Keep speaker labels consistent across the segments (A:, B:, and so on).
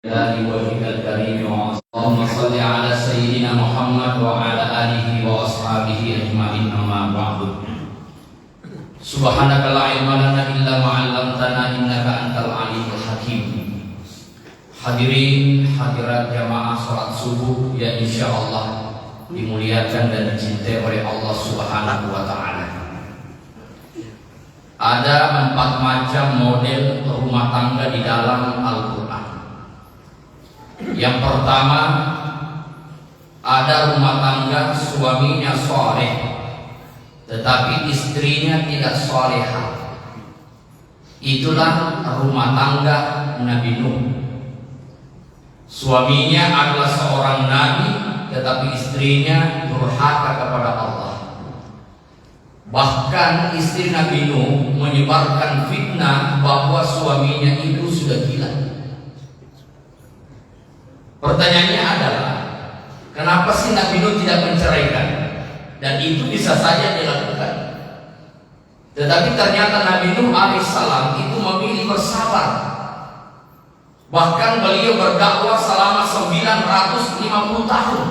A: dari wajhikal karim wa Allahumma salli ala sayyidina Muhammad wa ala alihi wa ashabihi ajma'in amma ba'du. Subhanaka la ilma lana illa ma 'allamtana innaka antal alimul hakim. Hadirin hadirat jamaah salat subuh yang insyaallah dimuliakan dan dicintai oleh Allah Subhanahu wa taala. Ada 4 macam model rumah tangga di dalam Al-Qur'an. Yang pertama, ada rumah tangga suaminya soleh tetapi istrinya tidak solehah. Itulah rumah tangga Nabi Nuh. Suaminya adalah seorang nabi tetapi istrinya durhaka kepada Allah. Bahkan istri Nabi Nuh menyebarkan fitnah bahwa suaminya itu sudah gila. Pertanyaannya adalah, kenapa sih Nabi Nuh tidak menceraikan? Dan itu bisa saja dilakukan. Tetapi ternyata Nabi Nuh alaihissalam itu memilih bersabar. Bahkan beliau berdakwah selama 950 tahun.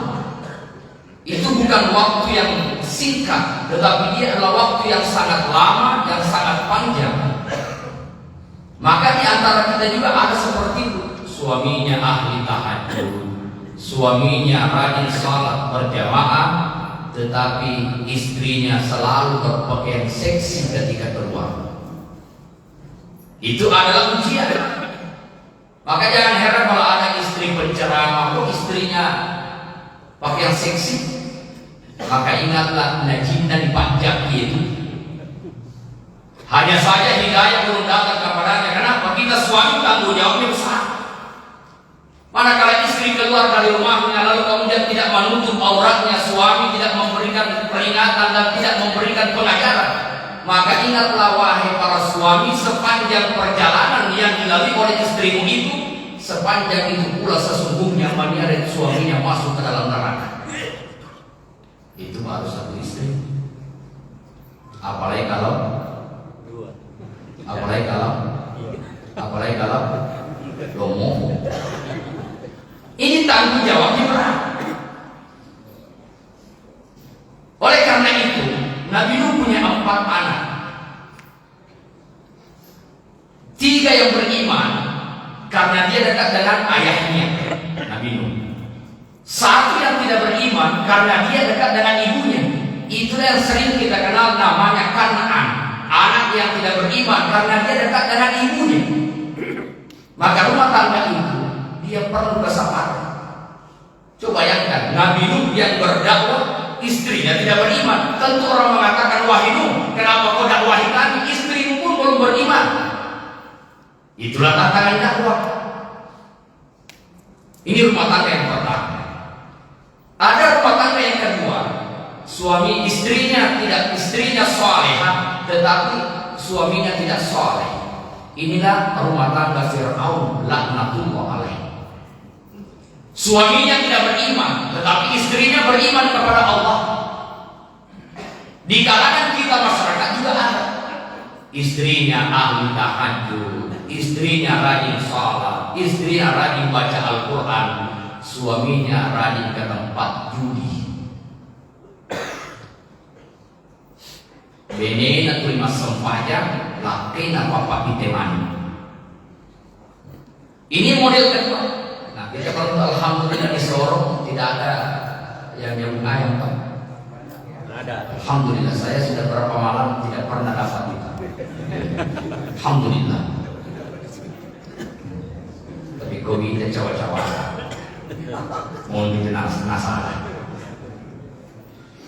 A: Itu bukan waktu yang singkat, tetapi dia adalah waktu yang sangat lama, yang sangat panjang. Maka di antara kita juga ada seperti itu. Suaminya ahli tahajud, suaminya rajin salat berjamaah, tetapi istrinya selalu berpakaian seksi ketika keluar. Itu adalah ujian. Maka jangan heran kalau ada istri penceramah, kok istrinya pakaian seksi. Maka ingatlah najinna dipajak itu. Hanya saja hidayah belum datang kepadanya. Kenapa? Kita suami tanggung jawabnya besar. Manakala istri keluar dari rumahnya lalu kemudian tidak menutup auratnya, suami tidak memberikan peringatan dan tidak memberikan pengajaran, maka ingatlah wahai para suami, sepanjang perjalanan yang dilalui oleh istrimu itu, sepanjang itu pula sesungguhnya menyeret suaminya masuk ke dalam neraka. Itu baru satu istri. Apalagi kalau lomo. Ini tanggung jawabnya berat. Oleh karena itu, Nabi Nuh punya 4 anak. 3 yang beriman karena dia dekat dengan ayahnya, Nabi Nuh. 1 yang tidak beriman karena dia dekat dengan ibunya. Itulah yang sering kita kenal namanya Kanaan, anak yang tidak beriman karena dia dekat dengan ibunya. Maka rumah tangga itu dia perlu kesabaran. Coba bayangkan, Nabi Nuh yang berdakwah, istrinya tidak beriman. Tentu orang mengatakan, wahai Nuh, kenapa kau dakwahi kami? Istrimu pun belum beriman. Itulah tantangan dakwah. Ini rumah tangga yang pertama. Ada rumah tangga yang kedua, suami istrinya salehah, tetapi suaminya tidak saleh. Inilah rumah tangga Fir'aun laknatullah alaih. Suaminya tidak beriman, tetapi istrinya beriman kepada Allah. Di kalangan kita masyarakat juga ada. Istrinya ahli tahajud, istrinya rajin salat, istrinya rajin baca Al-Quran, suaminya rajin ke tempat judi. Benena terima sempajang, lakena papa itemani. Ini model kedua. Nah, kita kalau alhamdulillah di Sorong tidak ada yang nyambung ayam, Pak. Ada. Alhamdulillah, saya sudah berapa malam tidak pernah dapat itu. Alhamdulillah. Tapi kau kita cawa-cawa. Mau penasaran.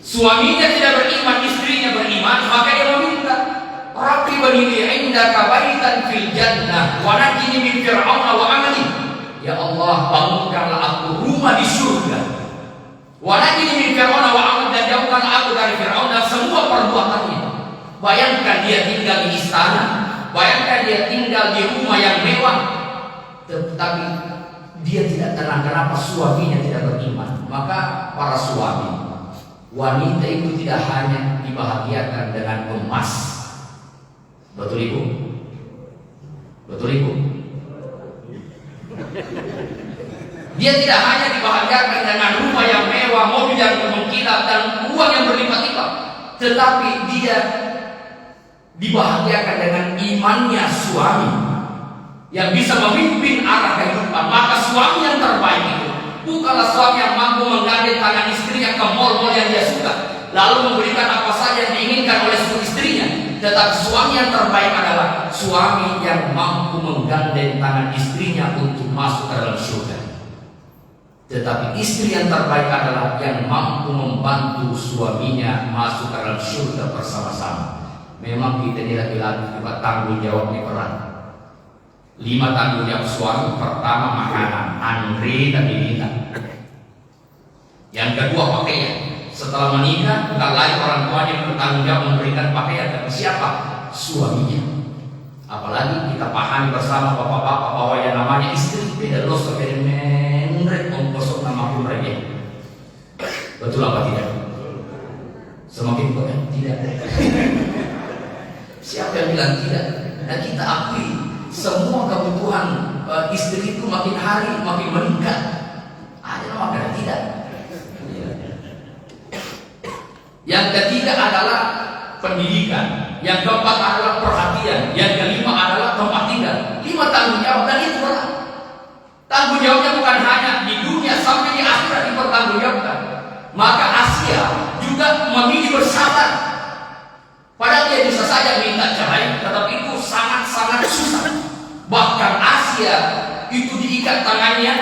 A: Suaminya tidak beriman, istrinya beriman, maka dia meminta, Rabbi bani indaka baitan fil jannah wa najini min fir'auna wa amali. Ya Allah, bangunkanlah aku rumah di surga. Wa najini min fir'auna wa amali, dan jauhkanlah aku dari Fir'aun dan semua perbuatannya. Bayangkan dia tinggal di istana, bayangkan dia tinggal di rumah yang mewah, tetapi dia tidak tenang. Kenapa? Suaminya tidak beriman. Maka para suami, wanita itu tidak hanya dibahagiakan dengan emas. Betul Ibu? Betul Ibu? Dia tidak hanya dibahagiakan dengan rumah yang mewah, mobil yang berkilat, dan uang yang berlipat-lipat, tetapi dia dibahagiakan dengan imannya suami yang bisa memimpin arah kehidupan. Maka suami yang terbaik itu bukanlah suami yang mampu menggandeng tangan istrinya ke mall-mall yang dia suka, lalu memberikan apa saja yang diinginkan oleh istrinya. Tetapi suami yang terbaik adalah suami yang mampu menggandeng tangan istrinya untuk masuk ke dalam surga. Tetapi istri yang terbaik adalah yang mampu membantu suaminya masuk ke dalam surga bersama-sama. Memang kita ini laki-laki juga tanggung jawabnya berat. 5 tanggung jawab suami. Pertama, makanan, Andre dan diminta. Yang kedua, pakaian. Setelah menikah, bukan lagi orang tuanya yang bertanggung jawab memberikan pakaian, tapi siapa? Suaminya. Apalagi kita pahami bersama bapak-bapak bahwa yang namanya istri beda los dari mengrek mengkosong nama pun mereka. Betul apa tidak? Semakin kok tidak. Siapa yang bilang tidak? Dan kita akui semua kebutuhan istri itu makin hari makin meningkat. Ada nama kata tidak. Yang ketiga adalah pendidikan. Yang keempat adalah perhatian. Yang kelima adalah tempat tinggal. 5 tanggung jawab, dan itu berat. Tanggung jawabnya bukan hanya di dunia, sampai di akhirat dipertanggungjawabkan. Maka Asia juga memilih bersabar. Padahal dia bisa saja minta cerai, tetapi itu sangat-sangat susah. Bahkan Asia itu diikat tangannya,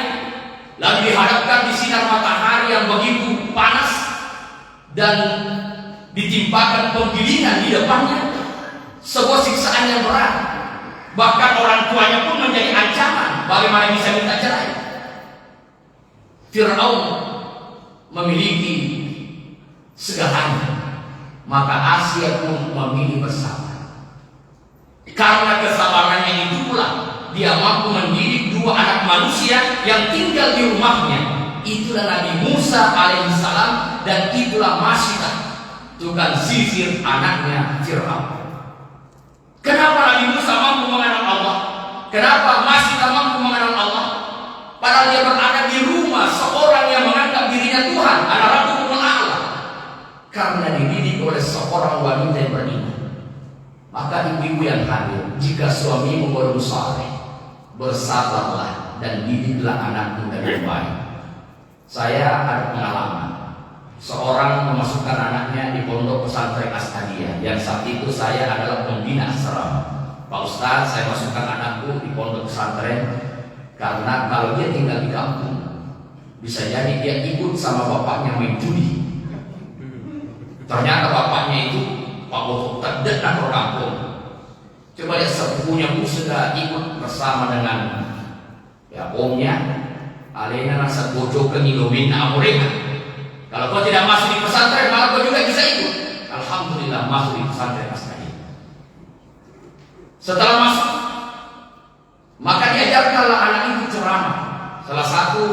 A: lalu dihadapkan di sinar matahari yang begitu panas, dan ditimpakan penggilingan di depannya, sebuah siksaan yang berat. Bahkan orang tuanya pun menjadi ancaman, bagaimana bisa minta cerai. Fir'aun memiliki segalanya, maka Asia pun memilih bersabar. Karena kesabarannya itu pula dia mampu mendidik 2 anak manusia yang tinggal di rumahnya. Itulah Nabi Musa alaihissalam dan itulah Masyitah, tukang sisir anaknya Fir'aun. Kenapa Nabi Musa mampu mengenal Allah? Kenapa Masyitah mampu mengenal Allah? Padahal dia berada di rumah seorang yang menganggap dirinya Tuhan, ada Rabbul A'la. Karena dididik oleh seorang wanita yang beriman. Maka ibu-ibu yang hadir, jika suamimu belum saleh, bersabarlah dan didiklah anakmu dengan baik. Saya ada pengalaman. Seorang memasukkan anaknya di pondok pesantren As-Hadiyah, yang saat itu saya adalah pembina asrama. Pak Ustaz, saya masukkan anakku di pondok pesantren karena kalau dia tinggal di kampung, bisa jadi dia ikut sama bapaknya main judi. Ternyata bapaknya itu Pak Botok terdekat orang kampung. Coba lihat, sepupunya pun sudah ikut bersama dengan omnya. Alena rasa bojo ke Indomina mereka. Kalau kau tidak masuk di pesantren, malah kau juga bisa ikut. Alhamdulillah masuk di pesantren As-Hadiyah. Setelah masuk, maka diajarkanlah anak itu ceramah. Salah satu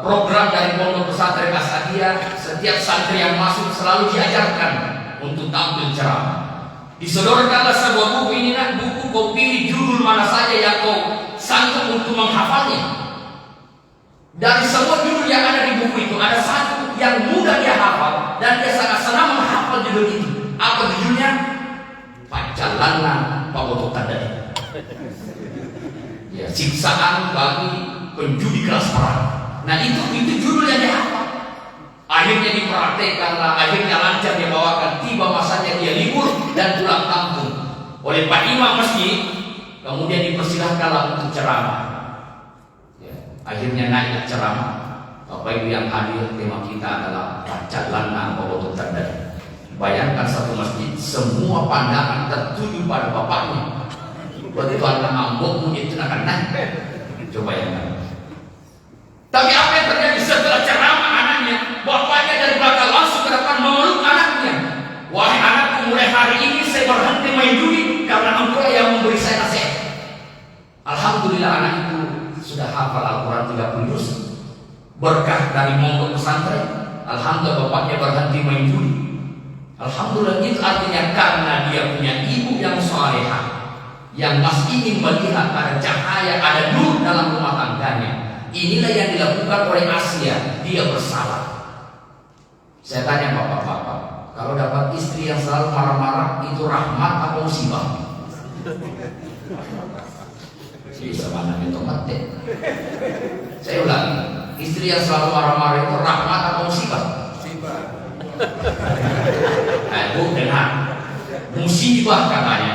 A: program dari pondok pesantren As-Hadiyah, setiap santri yang masuk selalu diajarkan untuk tampil ceramah. Disodorkanlah sebuah buku, ini nak buku, kau pilih judul mana saja yang kau sanggup untuk menghafalnya. Dari semua judul yang ada di buku itu, ada satu yang mudah dia hafal dan dia sangat senang menghafal judul itu. Apa judulnya? Pacalanna Pak Botok Tandai. Ya, siksaan bagi penjudi kelas perang. Nah itu judul yang dia hafal. Akhirnya dipraktekkanlah, akhirnya lancar dia bawakan. Tiba masanya dia libur dan pulang kampung oleh Pak Imam masjid. Kemudian dipersilahkanlah untuk ceramah. Akhirnya naik ceramah. Bapak Ibu yang hadir, tema kita adalah Pacalanna Pak Botok Tandai. Bayangkan satu masjid, semua pandangan tertuju pada bapaknya. Begitu anak ambok itu akan naik. Coba bayangkan. Tapi apa yang terjadi setelah ceramah anaknya? Bapaknya dari belakang langsung ke depan memeluk anaknya. Wahai anakku, mulai hari ini saya berhenti main judi karena engkau yang memberi saya nasihat. Alhamdulillah anak itu sudah hafal Al-Quran 30 juz. Berkah dari mondok pesantren. Alhamdulillah bapaknya berhenti main judi. Alhamdulillah, itu artinya karena dia punya ibu yang salehah, yang masih ingin melihat ada cahaya, ada nur dalam rumah tangganya. Inilah yang dilakukan oleh Asia. Dia bersalah. Saya tanya bapak-bapak, kalau dapat istri yang selalu marah-marah, itu rahmat atau musibah? Bisa mana itu mati. Saya ulangi, istri yang selalu marah-marah itu rahmat atau musibah? Musibah. Benar. Musibah katanya.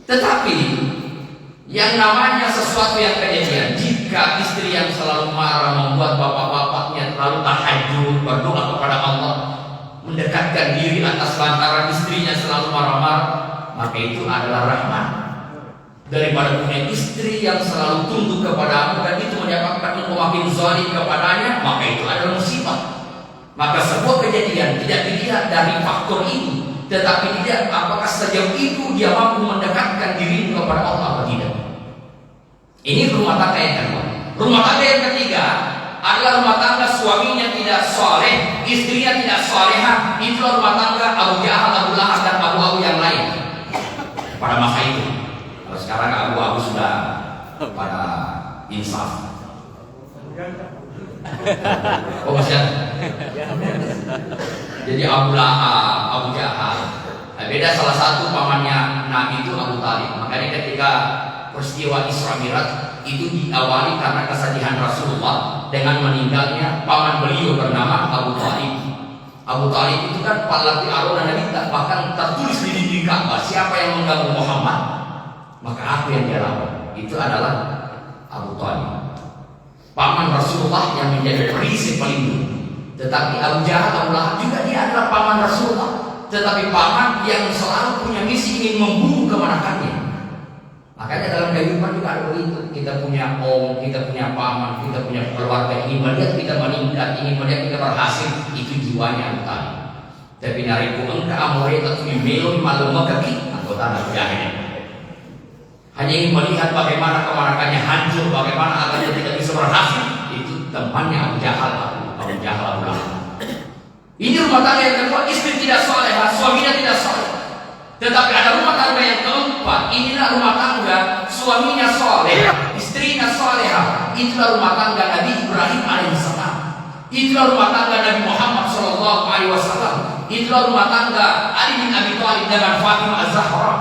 A: Tetapi yang namanya sesuatu yang kejadian, jika istri yang selalu marah membuat bapak-bapaknya terlalu tahajud, berdoa kepada Allah, mendekatkan diri atas lantaran istrinya selalu marah-marah, maka itu adalah rahmat. Daripada punya istri yang selalu tunduk kepadamu dan itu menyebabkan engkau makin zalim kepadanya, maka itu adalah musibah. Maka sebuah kejadian tidak dilihat dari faktor itu, tetapi dilihat apakah sejauh itu dia mampu mendekatkan diri kepada Allah atau tidak. Ini rumah tangga yang kedua. Rumah tangga yang ketiga adalah rumah tangga suaminya tidak soleh, istrinya tidak solehah. Itulah rumah tangga Abu Jahal, Abu Lahab dan abu-abu yang lain pada masa itu. Kalau sekarang abu-abu sudah pada insaf. Oh masih ada? Jadi Abu Lahab, Abu Jahal. Beda, salah satu pamannya Nabi itu Abu Talib. Makanya ketika peristiwa Isra Mi'raj itu diawali karena kesedihan Rasulullah dengan meninggalnya paman beliau bernama Abu Talib. Abu Talib itu kan pahlawan Arun dan Nabi, bahkan tertulis di dinding Ka'bah, siapa yang mengganggu Muhammad maka apa yang dia lakukan itu adalah Abu Talib, paman Rasulullah yang menjadi perisai pelindung. Tetapi Abu Jahal, Abu Lahab juga dia adalah paman Rasulullah, tetapi paman yang selalu punya misi ingin membunuh kemenakannya. Makanya dalam kehidupan juga ada begitu. Kita punya om, kita punya paman, kita punya keluarga, ingin melihat kita meningkat, ingin melihat kita berhasil. Itu jiwanya Abu Talib. Tapi nariku engka amore atau melon malu makaki anggota Abu Jahal. Hanya ingin melihat bagaimana kemenakannya hancur, bagaimana agar dia tidak bisa berhasil. Itu temannya Abu Jahal, Abu Jahal. Ini rumah tangga yang kedua, istri tidak soleh, suaminya tidak soleh. Tetapi ada rumah tangga yang keempat. Inilah rumah tangga suaminya soleh, istrinya solehah. Itulah rumah tangga Nabi Ibrahim alaihissalam. Itulah rumah tangga Nabi Muhammad sallallahu alaihi wasallam. Itulah rumah tangga Ali bin Abi Thalib dengan Fatimah Az-Zahra.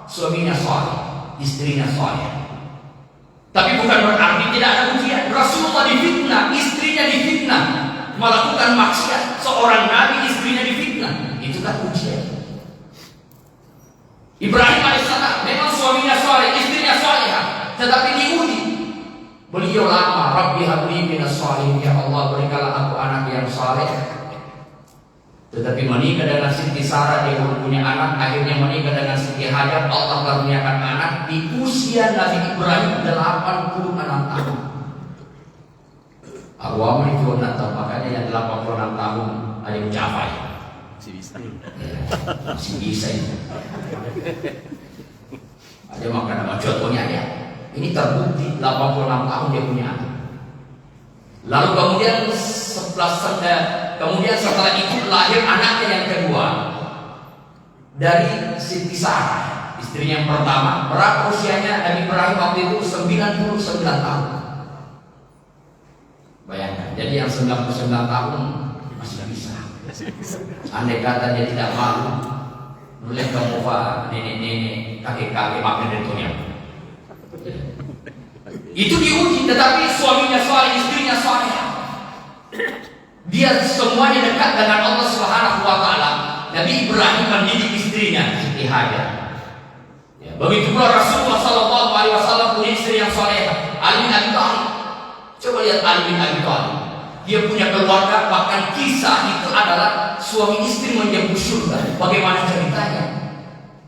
A: Suaminya soleh, istrinya soleh. Tapi bukan berarti tidak ada ujian. Rasulullah difitnah, istrinya difitnah, melakukan maksiat. Seorang nabi, istrinya difitnah. Itu kan ujian. Ibrahim alaihissalam memang suaminya soleh, istrinya solehah, tetapi diuji. Beliau lama, Rabbi habli minas sholihin, ya Allah berikanlah aku anak yang soleh. Tetapi menikah dengan Siti Sarah, dia punya anak. Akhirnya menikah dengan Siti Hajar, Allah karuniakan anak di usia Nabi Ibrahim 86 tahun. Abu Amr itu makanya yang 86 tahun ada mencapai. Masih bisa itu. Ada makan nama contohnya ya. Ini terbukti 86 tahun dia punya anak. Lalu kemudian setelah itu lahir anaknya yang kedua dari Siti Sarah, istrinya yang pertama. Berapa usianya Nabi Ibrahim waktu itu? 99 tahun. Bayangkan, jadi yang 99 tahun masih bisa. Andai kata dia tidak malu, nulis ke muka nenek-nenek, kakek-kakek makan dari dunia. Itu diuji, tetapi suaminya soleh, istrinya soleh. Dia semuanya dekat dengan Allah Subhanahu wa taala. Nabi Ibrahim mendidik istrinya Siti Hajar. Ya, begitu pula Rasulullah sallallahu alaihi wasallam punya istri yang soleh, Ali bin Abi Thalib. Coba lihat Ali bin Abi Thalib. Dia punya keluarga, bahkan kisah itu adalah suami istri menjemput surga. Bagaimana ceritanya?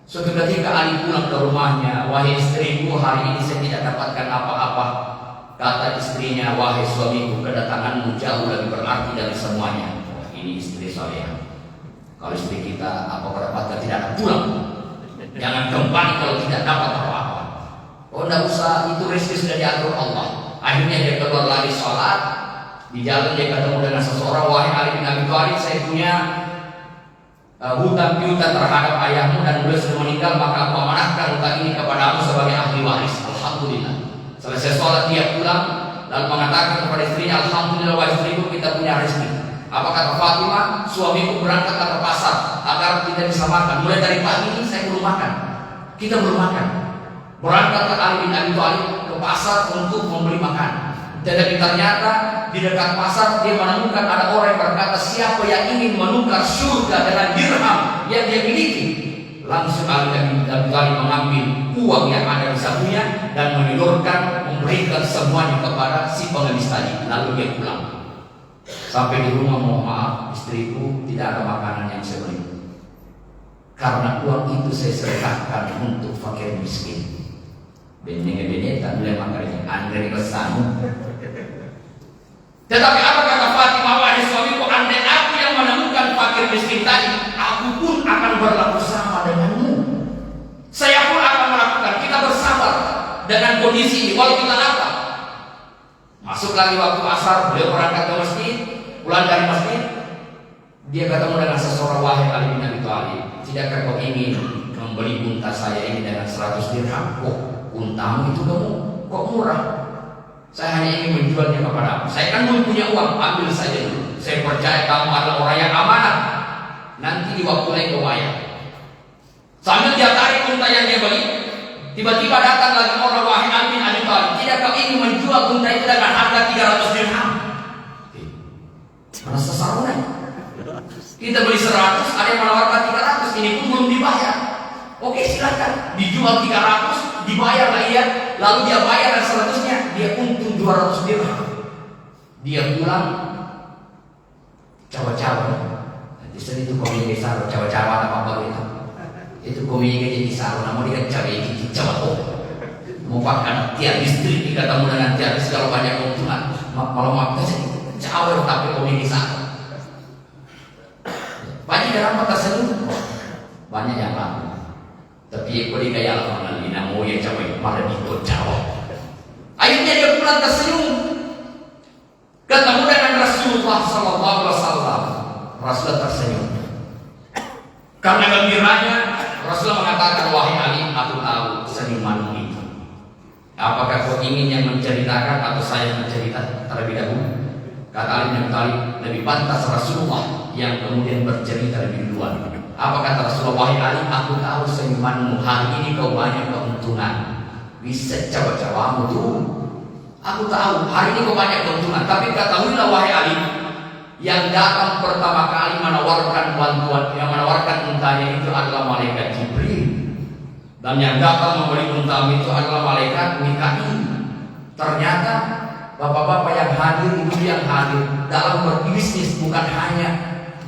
A: Suatu ketika Ali pulang ke rumahnya, wahai istriku, hari ini saya tidak dapatkan apa-apa. Kata istrinya, wahai suamiku, kedatanganmu jauh lebih berarti dari semuanya. Ini istri saya. Kalau istri kita apa kedapatan tidak akan pulang. Jangan kembali kalau tidak dapat apa-apa. Oh, tidak usah, itu rezeki sudah diatur Allah. Akhirnya dia keluar lagi sholat. Di jalan dia ketemu dengan seseorang, wahai Ali bin Abi Thalib, saya punya hutang piutang terhadap ayahmu dan beliau sudah meninggal, maka aku amanahkan hutang ini kepadamu sebagai ahli waris. alhamdulillah. Selesai sholat dia pulang, lalu mengatakan kepada istrinya, alhamdulillah wahai istriku, kita punya rezeki. Apa kata Fatimah? Suamiku berangkat ke pasar agar kita bisa makan. Mulai dari pagi ini saya belum makan. Kita belum makan. Berangkat ke Ali bin Abi Thalib ke pasar untuk membeli makan. Tetapi ternyata di dekat pasar dia menemukan ada orang yang berkata, siapa yang ingin menukar surga dengan dirham yang dia miliki? Langsung Ali bin Abi Thalib mengambil uang yang ada di sakunya dan menyalurkan, memberikan semuanya kepada si pengemis tadi. Lalu dia pulang. Sampai di rumah, mohon maaf istriku, tidak ada makanan yang saya beli. Karena uang itu saya sedekahkan untuk fakir miskin. Benenge tak boleh makan Andre bersama. Tetapi apa kata Fatimah, wahai suamiku, andai aku yang menemukan fakir miskin tadi, aku pun akan berlaku sama denganmu. Saya pun akan melakukan. Kita bersabar dengan kondisi ini, walau kita lapar. Masuk lagi waktu asar, beliau berangkat ke masjid. Pulang dari masjid, dia ketemu dengan seseorang, wahai Ali bin Abi Thalib, tidakkah kau ingin membeli unta saya ini dengan 100 dirham? Oh, untamu itu kamu kok murah? Saya hanya ingin menjualnya kepadamu. Saya kan belum punya uang, ambil saja dulu. Saya percaya kamu adalah orang yang amanah. Nanti di waktu lain kau bayar. Sambil dia tarik unta yang dia beli, tiba-tiba datang lagi orang, wahai Ali bin Abi Thalib, tidakkah kau ingin menjual unta itu dengan harga 300 dirham? Karena sesarunan. Kita beli 100, ada yang menawarkan 300, ini pun belum dibayar. Oke, silakan dijual 300, dibayar lah ia. Lalu dia bayar 100-nya, dia untung 200 dirham. Dia pulang cawa-cawa. Nanti itu komi besar, cawa-cawa apa itu. Itu komi jadi saru, namun dia cawa itu cawa. Mau pakai tiap istri ketemu dengan tiap segala banyak keuntungan. Malah makan sih. Cawer tapi komi saru. Banyak dalam tersenyum, banyak yang laku. Tapi kalau dia kayak apa nanti namu yang cawe malah ikut cawe. Akhirnya dia pulang tersenyum, ketemu dengan Rasulullah SAW. Rasulullah tersenyum. Karena gembiranya, Rasulullah mengatakan, wahai Ali, aku tahu senyumanmu itu. Apakah kau ingin yang menceritakan atau saya menceritakan terlebih dahulu? Kata Ali bin Abi Thalib, lebih pantas Rasulullah yang kemudian bercerita lebih duluan. Apa kata Rasulullah, wahai Ali, aku tahu senyumanmu, hari ini kau banyak keuntungan. Bisa cawa-cawamu tuh. Aku tahu hari ini kau banyak keuntungan. Tapi ketahuilah wahai Ali, yang datang pertama kali menawarkan bantuan, yang menawarkan untanya itu adalah malaikat Jibril. Dan yang datang membeli untamu itu adalah malaikat Mikail. Ternyata bapak-bapak yang hadir, ibu yang hadir dalam berbisnis bukan hanya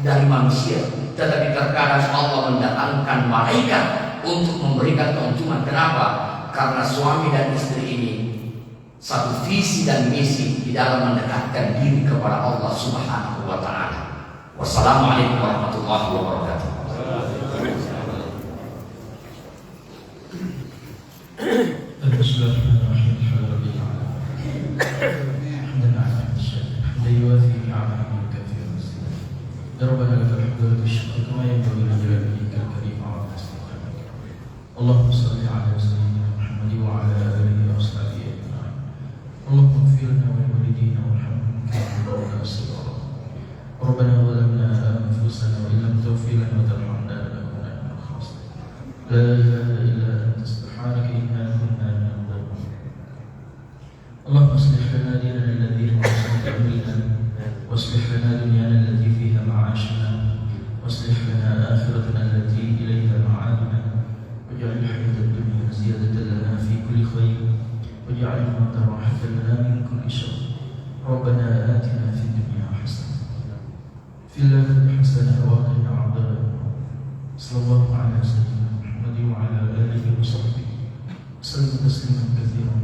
A: dari manusia, tetapi terkadang Allah mendatangkan malaikat untuk memberikan keuntungan. Kenapa? Karena suami dan istri ini satu visi dan misi di dalam mendekatkan diri kepada Allah Subhanahu wa Ta'ala. Wassalamualaikum warahmatullahi wabarakatuh.
B: ربنا لك الحمد والشكر كما ينبغي لجلال وجهك الكريم وعظيم سلطانك. اللهم صل على سيدنا محمد وعلى اله وصحبه اجمعين. اللهم اغفر لنا ولوالدينا وارحمهم كما ربونا صغارا. ربنا ظلمنا انفسنا وان لم تغفر لنا وترحمنا لنكونن من الخاسرين. لا اله الا انت سبحانك انا كنا من الظالمين. اللهم اصلح لنا ديننا الذي هو عصمة امرنا، واصلح لنا دنيانا التي فيها معاشنا، واصلح لنا آخرتنا التي إليها معادنا، واجعل الحياة الدنيا زيادة لنا في كل خير، واجعل الموت راحة لنا من كل شر. ربنا آتنا في الدنيا حسنة في الآخرة حسنة وقنا عذاب النار. صلى الله على سيدنا محمد وعلى آله وصحبه وسلم تسليما كثيرا.